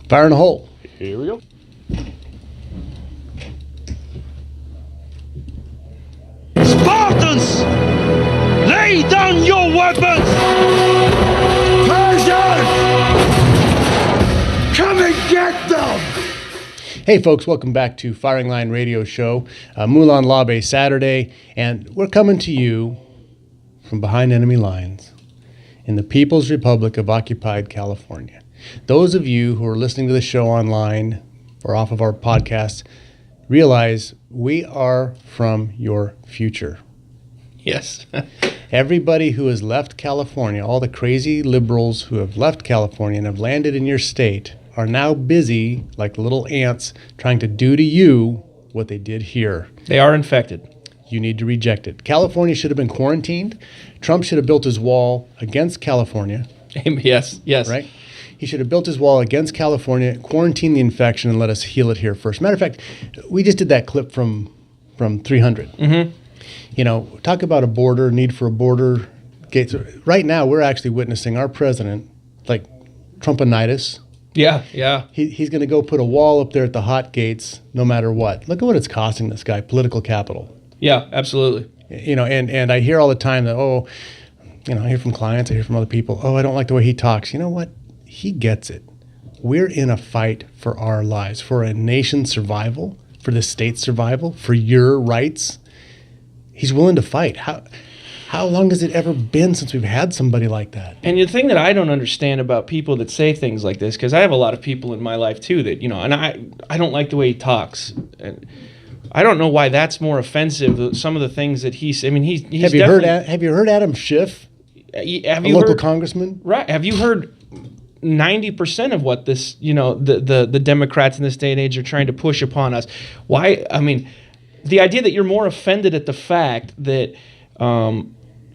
Fire in the hole. Here we go. Spartans, lay down your weapons! Persians, come and get them! Hey folks, welcome back to Firing Line Radio Show, Moulin Labe Saturday, and we're coming to you from behind enemy lines in the People's Republic of Occupied California. Those of you who are listening to the show online or off of our podcast realize we are from your future. Yes. Everybody who has left California, all the crazy liberals who have left California and have landed in your state, are now busy, like little ants, trying to do to you what they did here. They are infected. You need to reject it. California should have been quarantined. Trump should have built his wall against California. Yes. Right? He should have built his wall against California, quarantine the infection, and let us heal it here first. Matter of fact, we just did that clip from 300. Mm-hmm. You know, talk about a border, need for a border. Gates. Right now, we're actually witnessing our president, like Trumpinitis. Yeah. He's going to go put a wall up there at the hot gates no matter what. Look at what it's costing this guy, political capital. Yeah, absolutely. You know, and I hear all the time that, I hear from clients, I hear from other people, I don't like the way he talks. You know what? He gets it. We're in a fight for our lives, for a nation's survival, for the state's survival, for your rights. He's willing to fight. How long has it ever been since we've had somebody like that? And the thing that I don't understand about people that say things like this, because I have a lot of people in my life too that, and I don't like the way he talks. And I don't know why that's more offensive. Some of the things that he's. I mean, he's. Have you heard Adam Schiff? Have a you local heard, congressman? Right? Have you heard 90% of what this, the Democrats in this day and age are trying to push upon us? Why? I mean, the idea that you're more offended at the fact that a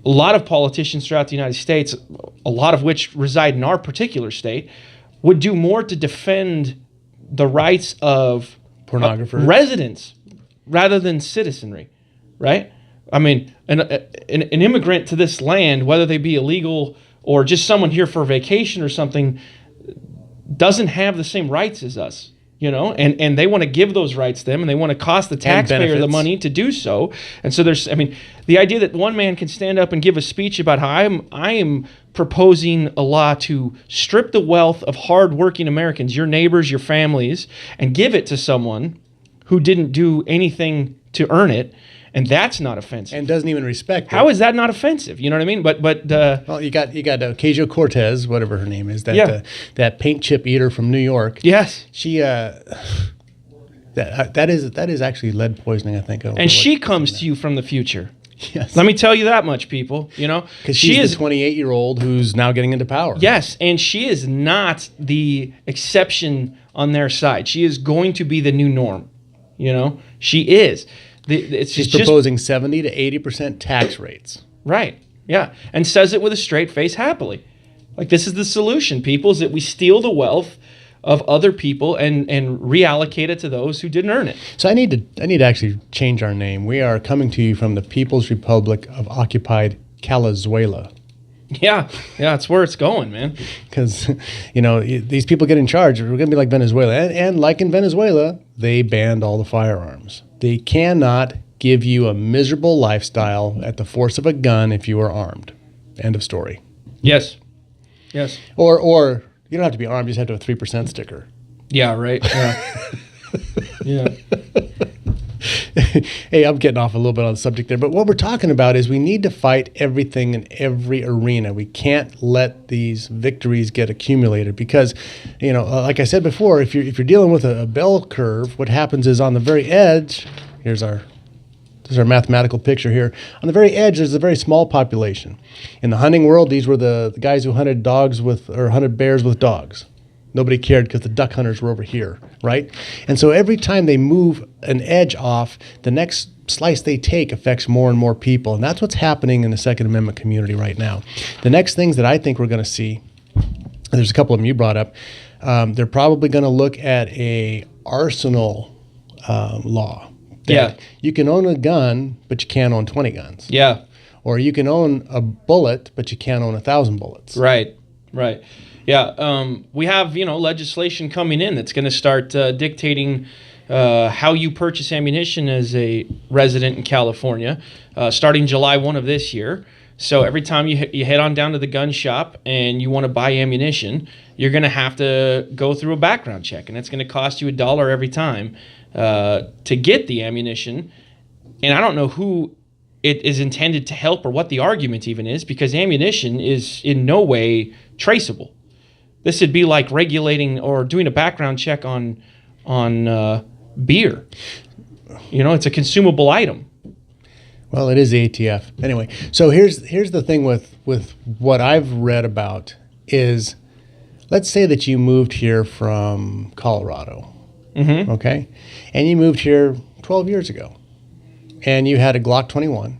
lot of politicians throughout the United States, a lot of which reside in our particular state, would do more to defend the rights of pornographers, residents, rather than citizenry, right? I mean, an immigrant to this land, whether they be illegal or just someone here for a vacation or something, doesn't have the same rights as us, and they want to give those rights to them, and they want to cost the taxpayer the money to do so. And so the idea that one man can stand up and give a speech about how I am proposing a law to strip the wealth of hardworking Americans, your neighbors, your families, and give it to someone who didn't do anything to earn it, and that's not offensive. And doesn't even respect it. How is that not offensive? You know what I mean? But well, you got Ocasio-Cortez, whatever her name is, that paint chip eater from New York. Yes, she that is actually lead poisoning, I think. And she comes to you from the future. Yes. Let me tell you that much, people. Because she's the 28-year-old who's now getting into power. Yes, and she is not the exception on their side. She is going to be the new norm. She is. She's proposing 70 to 80% tax rates. Right. Yeah. And says it with a straight face happily. Like, this is the solution, people, is that we steal the wealth of other people and reallocate it to those who didn't earn it. So I need to actually change our name. We are coming to you from the People's Republic of Occupied Calizuela. Yeah, that's where it's going, man. Because, these people get in charge. We're going to be like Venezuela. And like in Venezuela, they banned all the firearms. They cannot give you a miserable lifestyle at the force of a gun if you are armed. End of story. Yes. Or you don't have to be armed. You just have to have a 3% sticker. Yeah, right. Yeah. Hey, I'm getting off a little bit on the subject there, but what we're talking about is we need to fight everything in every arena. We can't let these victories get accumulated because, like I said before, if you're dealing with a bell curve, what happens is on the very edge, there's our mathematical picture here. On the very edge, there's a very small population. In the hunting world, these were the guys who hunted hunted bears with dogs. Nobody cared because the duck hunters were over here, right? And so every time they move an edge off, the next slice they take affects more and more people. And that's what's happening in the Second Amendment community right now. The next things that I think we're going to see, there's a couple of them you brought up, they're probably going to look at a arsenal law. You can own a gun, but you can't own 20 guns. Yeah. Or you can own a bullet, but you can't own 1,000 bullets. Right. Right. Yeah. We have, legislation coming in that's going to start dictating how you purchase ammunition as a resident in California, starting July 1 of this year. So every time you head on down to the gun shop and you want to buy ammunition, you're going to have to go through a background check, and it's going to cost you $1 every time to get the ammunition. And I don't know who it is intended to help or what the argument even is, because ammunition is in no way traceable. This would be like regulating or doing a background check on beer. It's a consumable item. Well, it is the ATF. Anyway, so here's the thing with what I've read about is, let's say that you moved here from Colorado, okay? And you moved here 12 years ago. And you had a Glock 21,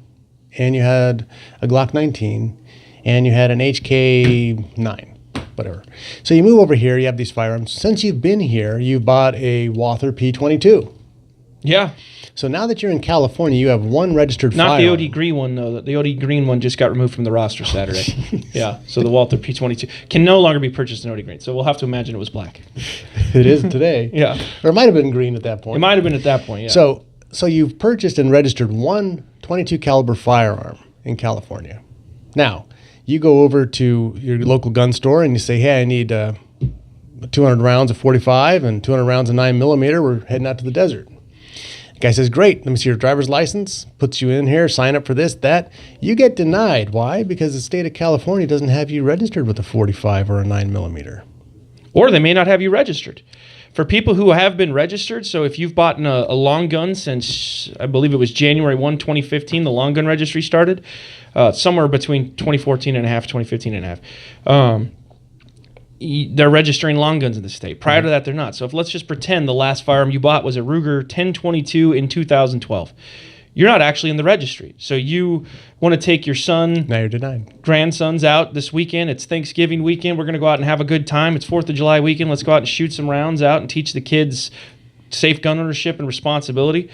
and you had a Glock 19, and you had an HK9. Whatever. So you move over here, you have these firearms. Since you've been here, you bought a Walther P22. Yeah. So now that you're in California, you have one registered Not firearm. the OD Green one, though. The OD Green one just got removed from the roster Saturday. Yeah. So the Walther P22 can no longer be purchased in OD Green. So we'll have to imagine it was black. It is today. Yeah. Or it might have been green at that point. It might have been at that point, yeah. So you've purchased and registered one .22 caliber firearm in California. Now, you go over to your local gun store and you say, hey, I need 200 rounds of 45 and 200 rounds of 9mm. We're heading out to the desert. The guy says, great, let me see your driver's license, puts you in here, sign up for this, that. You get denied. Why? Because the state of California doesn't have you registered with a 45 or a 9mm. Or they may not have you registered. For people who have been registered, so if you've bought a long gun since, I believe it was January 1, 2015, the long gun registry started, somewhere between 2014 and a half, 2015 and a half. They're registering long guns in the state. Prior to that, they're not. So let's just pretend the last firearm you bought was a Ruger 1022 in 2012. You're not actually in the registry. So you want to take your son, now you're denied. Grandsons out this weekend. It's Thanksgiving weekend. We're going to go out and have a good time. It's 4th of July weekend. Let's go out and shoot some rounds out and teach the kids safe gun ownership and responsibility.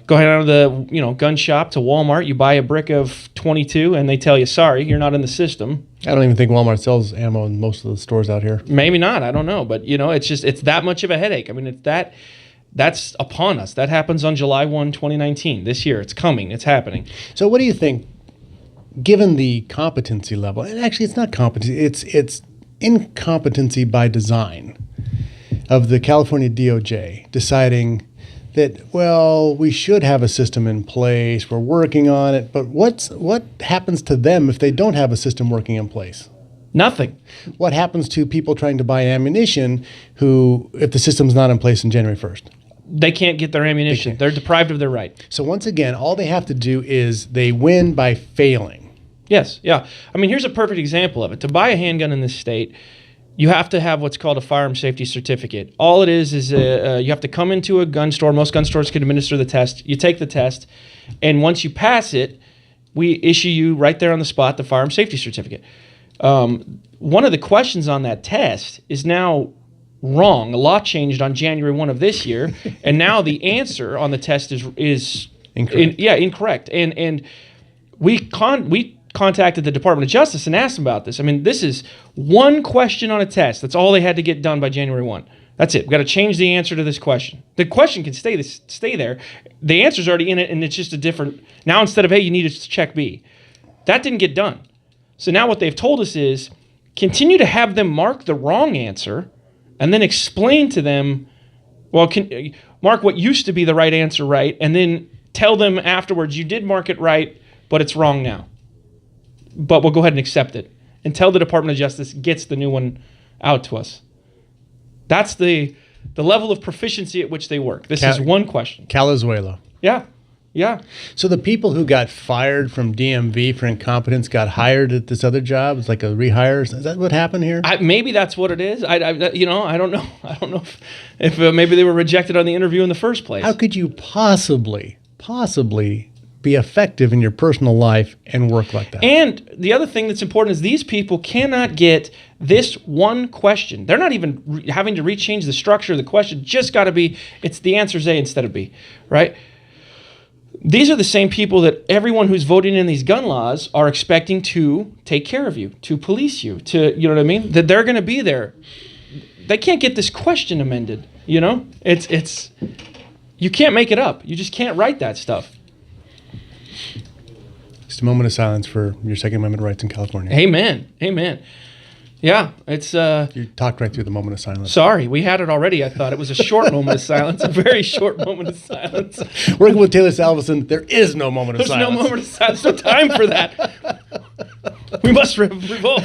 Go ahead out of the gun shop to Walmart. You buy a brick of 22, and they tell you, sorry, you're not in the system. I don't even think Walmart sells ammo in most of the stores out here. Maybe not. I don't know. But, it's that much of a headache. I mean, that's upon us. That happens on July 1, 2019. This year. It's coming. It's happening. So what do you think, given the competency level, and actually it's not competency, it's incompetency by design of the California DOJ deciding that, well, we should have a system in place, we're working on it, but what happens to them if they don't have a system working in place? Nothing. What happens to people trying to buy ammunition if the system's not in place in January 1st? They can't get their ammunition. They're deprived of their right. So once again, all they have to do is they win by failing. Yes, yeah. I mean, here's a perfect example of it. To buy a handgun in this state, you have to have what's called a firearm safety certificate. All it is you have to come into a gun store. Most gun stores can administer the test. You take the test, and once you pass it, we issue you right there on the spot the firearm safety certificate. One of the questions on that test is now wrong. A law changed on January 1 of this year, and now the answer on the test is incorrect. Incorrect. And we contacted the Department of Justice and asked them about this. I mean, this is one question on a test. That's all they had to get done by January 1. That's it. We've got to change the answer to this question. The question can stay there. The answer's already in it, and it's just a different... Now, instead of, hey, you need to check B. That didn't get done. So now what they've told us is continue to have them mark the wrong answer and then explain to them, well, mark what used to be the right answer right, and then tell them afterwards you did mark it right, but it's wrong now. But we'll go ahead and accept it until the Department of Justice gets the new one out to us. That's the level of proficiency at which they work. This is one question. Calizuela. Yeah. Yeah. So the people who got fired from DMV for incompetence got hired at this other job? It's like a rehire? Is that what happened here? Maybe that's what it is. I don't know. I don't know if maybe they were rejected on the interview in the first place. How could you possibly be effective in your personal life and work like that? And the other thing that's important is these people cannot get this one question. They're not even having to rechange the structure of the question. Just got to be, it's the answer's A instead of B, right? these are the same people that everyone who's voting in these gun laws are expecting to take care of you, to police you, to, you know what I mean? That they're going to be there. They can't get this question amended, you know? It's you can't make it up. You just can't write that stuff. Just a moment of silence for your Second Amendment rights in California. Amen. Amen. Yeah, it's... You talked right through the moment of silence. Sorry, we had it already. I thought it was a short moment of silence, a very short moment of silence. Working with Taylor Salveson, there is no moment of silence. There's no moment of silence. No time for that. We must revolt.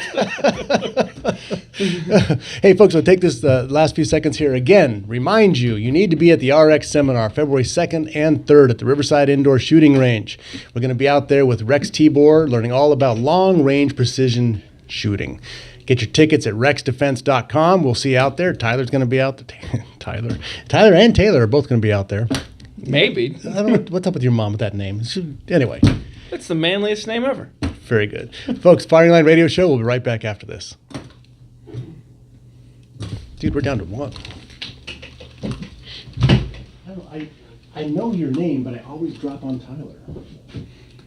Hey, folks, I'll take this last few seconds here again. Remind you, you need to be at the RX seminar February 2nd and 3rd at the Riverside Indoor Shooting Range. We're going to be out there with Rex Tibor, learning all about long-range precision shooting. Get your tickets at rexdefense.com. We'll see you out there. Tyler's going to be out there. Tyler and Taylor are both going to be out there. Maybe. I don't know what's up with your mom with that name. Anyway. That's the manliest name ever. Very good. Folks, Firing Line Radio Show. We'll be right back after this. Dude, we're down to one. I know your name, but I always drop on Tyler.